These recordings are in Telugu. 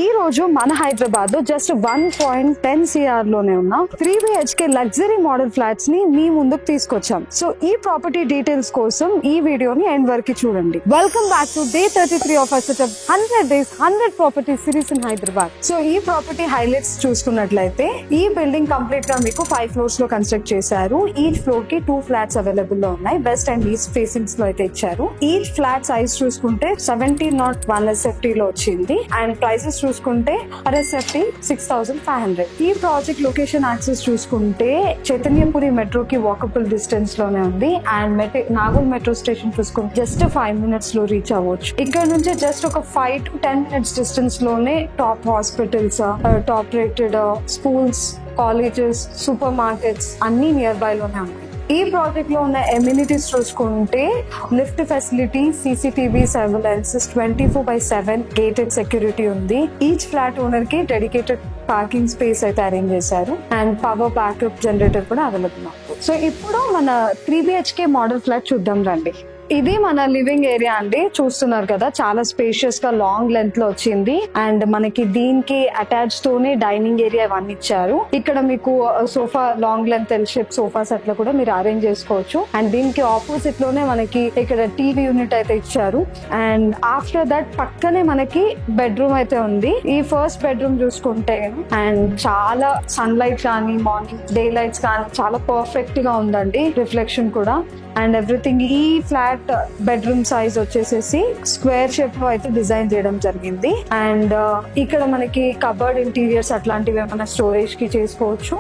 ఈ రోజు మన హైదరాబాద్ లో జస్ట్ 1.10 CR లోనే ఉన్న 3 BHK లగ్జరీ మోడల్ ఫ్లాట్స్ ని మీ ముందుకు తీసుకొచ్చాం. సో ఈ ప్రాపర్టీ డీటెయిల్స్ కోసం ఈ వీడియోని ఎండ్ వరకు చూడండి. Welcome back to day 33 of such a 100 days 100 property series in Hyderabad. So ఈ ప్రాపర్టీ హైలైట్స్ చూసుకున్నట్లయితే ఈ బిల్డింగ్ కంప్లీట్ గా మీకు 5 ఫ్లోర్స్ లో కన్స్ట్రక్ట్ చేశారు. ఈచ్ ఫ్లోర్ కి 2 ఫ్లాట్స్ అవైలబుల్ లో ఉన్నాయి. వెస్ట్ అండ్ ఈస్ట్ ఫేసింగ్స్ లో అయితే ఇచ్చారు. ఈచ్ ఫ్లాట్ సైజ్ చూసుకుంటే 1701 SFT లో వచ్చింది అండ్ ప్రైసెస్ చూసుకుంటే per SFT 6500. ఈ ప్రాజెక్ట్ లొకేషన్ యాక్సెస్ చూసుకుంటే చైతన్యపురి మెట్రోకి వాకబుల్ డిస్టెన్స్ లోనే ఉంది అండ్ నాగోల్ మెట్రో స్టేషన్ చూసుకుంటే జస్ట్ 5 minutes లో రీచ్ అవ్వచ్చు. ఇక్కడ నుంచి జస్ట్ ఒక 5 to 10 minutes డిస్టెన్స్ లోనే top hospitals, top rated schools, colleges, super markets అన్ని నియర్ బై లోనే ఉన్నాయి. ఈ ప్రాజెక్ట్ లో ఉన్న ఎమ్యూనిటీస్ చూసుకుంటే lift facility, CCTV surveillances, 24/7 gated security ఉంది. ఈచ్ ఫ్లాట్ ఓనర్ కి డెడికేటెడ్ పార్కింగ్ స్పేస్ అయితే అరేంజ్ చేశారు అండ్ పవర్ బ్యాకప్ జనరేటర్ కూడా అవైలబుల్ ఉంది. సో ఇప్పుడు మన 3 BHK మోడల్ ఫ్లాట్ చూద్దాం రండి. ఇది మన లివింగ్ ఏరియా అండి. చూస్తున్నారు కదా, చాలా స్పేషియస్ గా లాంగ్ లెంత్ లో వచ్చింది అండ్ మనకి దీనికి అటాచ్ తోనే డైనింగ్ ఏరియా ఇవన్నీ ఇచ్చారు. ఇక్కడ మీకు sofa, long length L shape sofa set లో కూడా మీరు అరేంజ్ చేసుకోవచ్చు అండ్ దీనికి ఆపోజిట్ లోనే మనకి ఇక్కడ టీవీ యూనిట్ అయితే ఇచ్చారు అండ్ ఆఫ్టర్ దట్ పక్కనే మనకి బెడ్రూమ్ అయితే ఉంది. ఈ ఫస్ట్ బెడ్రూమ్ చూసుకుంటే అండ్ చాలా సన్ లైట్ కానీ మార్నింగ్ డే లైట్స్ కానీ చాలా పర్ఫెక్ట్ గా ఉందండి. రిఫ్లెక్షన్ కూడా అండ్ ఎవ్రీథింగ్. ఈ ఫ్లాట్ బెడ్రూమ్ సైజ్ వచ్చేసేసి స్క్వేర్ షేప్ లో అయితే డిజైన్ చేయడం జరిగింది అండ్ ఇక్కడ మనకి కబర్డ్ ఇంటీరియర్స్ అట్లాంటివి ఏమైనా స్టోరేజ్ కి చేసుకోవచ్చు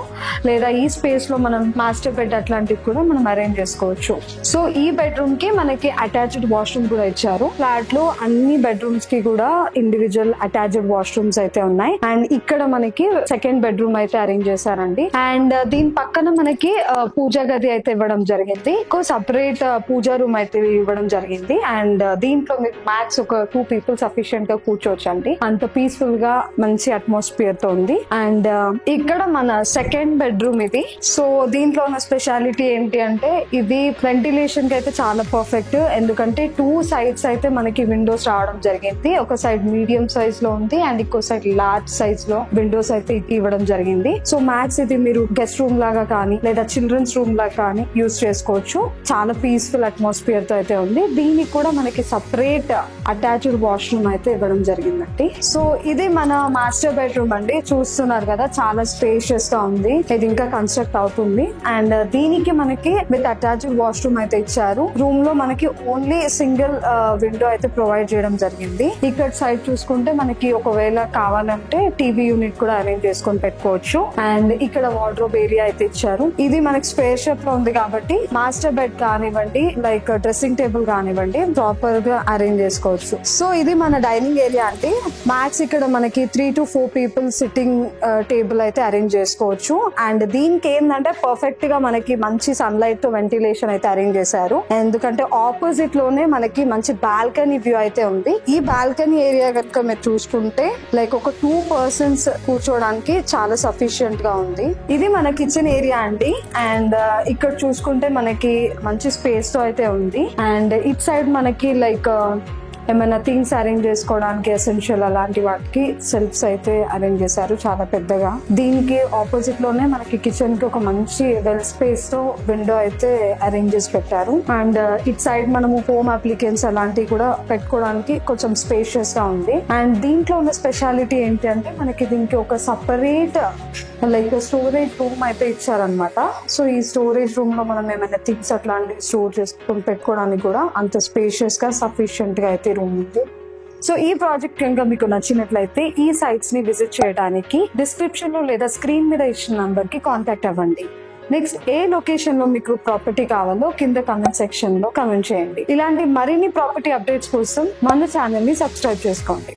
లేదా ఈ స్పేస్ లో మనం మాస్టర్ బెడ్ అట్లాంటివి కూడా మనం అరేంజ్ చేసుకోవచ్చు. సో ఈ బెడ్రూమ్ కి మనకి అటాచ్డ్ వాష్రూమ్ కూడా ఇచ్చారు. ఫ్లాట్ లో అన్ని బెడ్రూమ్స్ కి కూడా ఇండివిజువల్ అటాచ్డ్ వాష్రూమ్స్ అయితే ఉన్నాయి అండ్ ఇక్కడ మనకి సెకండ్ బెడ్రూమ్ అయితే అరేంజ్ చేశారండి అండ్ దీని పక్కన మనకి పూజా గది అయితే ఇవ్వడం జరిగింది. సపరేట్ పూజా రూమ్ అయితే ఇవ్వడం జరిగింది అండ్ దీంట్లో మీకు మ్యాక్స్ ఒక 2 people సఫిషియెంట్ గా కూర్చోవచ్చు అండి. అంత పీస్ఫుల్ గా మంచి అట్మాస్ఫియర్ తో ఉంది అండ్ ఇక్కడ మన సెకండ్ బెడ్రూమ్ ఇది. సో దీంట్లో ఉన్న స్పెషాలిటీ ఏంటి అంటే ఇది వెంటిలేషన్ కి అయితే చాలా పర్ఫెక్ట్. ఎందుకంటే 2 sides అయితే మనకి విండోస్ రావడం జరిగింది. ఒక సైడ్ మీడియం సైజ్ లో ఉంది అండ్ ఇంకో సైడ్ లార్జ్ సైజ్ లో విండోస్ అయితే ఇవ్వడం జరిగింది. సో మ్యాక్స్ ఇది మీరు గెస్ట్ రూమ్ లాగా కానీ లేదా చిల్డ్రన్స్ రూమ్ లాగా కానీ యూజ్ చేసుకోవచ్చు. చాలా పీస్ఫుల్ అట్మాస్ఫియర్ తో అయితే ఉంది. దీనికి కూడా మనకి సపరేట్ అటాచ్డ్ వాష్రూమ్ అయితే ఇవ్వడం జరిగిందండి. సో ఇది మన మాస్టర్ బెడ్రూమ్ అండి. చూస్తున్నారు కదా, చాలా స్పేషియస్ గా ఉంది. ఇది ఇంకా కన్స్ట్రక్ట్ అవుతుంది అండ్ దీనికి మనకి విత్ అటాచ్డ్ వాష్రూమ్ అయితే ఇచ్చారు. రూమ్ లో మనకి ఓన్లీ సింగిల్ విండో అయితే ప్రొవైడ్ చేయడం జరిగింది. ఇక్కడ సైడ్ చూసుకుంటే మనకి ఒకవేళ కావాలంటే టీవీ యూనిట్ కూడా అరేంజ్ చేసుకొని పెట్టుకోవచ్చు అండ్ ఇక్కడ వార్డ్రోబ్ ఏరియా అయితే ఇచ్చారు. ఇది మనకి స్పేస్ షేప్ లో ఉంది కాబట్టి మాస్టర్ బెడ్ కానివ్వండి, లైక్ డ్రెస్సింగ్ టేబుల్ కానివ్వండి, ప్రాపర్ గా అరేంజ్ చేసుకోవచ్చు. సో ఇది మన డైనింగ్ ఏరియా అంటే మ్యాక్స్ ఇక్కడ మనకి 3 to 4 people సిట్టింగ్ టేబుల్ అయితే అరేంజ్ చేసుకోవచ్చు అండ్ దీనికి ఏంటంటే పర్ఫెక్ట్ గా మనకి మంచి సన్ లైట్ తో వెంటిలేషన్ అయితే అరేంజ్ చేశారు. ఎందుకంటే ఆపోజిట్ లోనే మనకి మంచి బాల్కనీ వ్యూ అయితే ఉంది. ఈ బాల్కనీ ఏరియా కనుక మీరు చూసుకుంటే లైక్ ఒక 2 persons కూర్చోడానికి చాలా సఫిషియెంట్ గా ఉంది. ఇది మన కిచెన్ ఏరియా అండి అండ్ ఇక్కడ చూసుకుంటే మనకి మంచి స్పేస్ తో అయితే ఉంది అండ్ ఇట్ సైడ్ మనకి లైక్ ఏమైనా థింగ్స్ అరేంజ్ చేసుకోవడానికి ఎసెన్షియల్ అలాంటి వాటికి సెల్ఫ్స్ అయితే అరేంజ్ చేశారు చాలా పెద్దగా. దీనికి ఆపోజిట్ లోనే మనకి కిచెన్ కి ఒక మంచి వెల్ స్పేస్ తో విండో అయితే అరేంజ్ చేసి పెట్టారు అండ్ ఇట్ సైడ్ మనము హోమ్ అప్లికెన్స్ అలాంటివి కూడా పెట్టుకోవడానికి కొంచెం స్పేషియస్ గా ఉంది. అండ్ దీంట్లో ఉన్న స్పెషాలిటీ ఏంటి అంటే మనకి దీనికి ఒక సపరేట్ లైక్ స్టోరేజ్ రూమ్ అయితే ఇచ్చారనమాట. సో ఈ స్టోరేజ్ రూమ్ లో మనం ఏమైనా థింగ్స్ అట్లాంటివి స్టోర్ చేసుకొని పెట్టుకోవడానికి కూడా అంత స్పేషియస్ గా సఫిషియెంట్ గా అయితే రూమ్ ఉంది. సో ఈ ప్రాజెక్ట్ కనుక మీకు నచ్చినట్లయితే ఈ సైట్స్ ని విజిట్ చేయడానికి డిస్క్రిప్షన్ లో లేదా స్క్రీన్ మీద ఇచ్చిన నంబర్ కి కాంటాక్ట్ అవ్వండి. నెక్స్ట్ ఏ లొకేషన్ లో మీకు ప్రాపర్టీ కావాలో కింద కమెంట్ సెక్షన్ లో కమెంట్ చేయండి. ఇలాంటి మరిన్ని ప్రాపర్టీ అప్డేట్స్ కోసం మన ఛానల్ ని సబ్స్క్రైబ్ చేసుకోండి.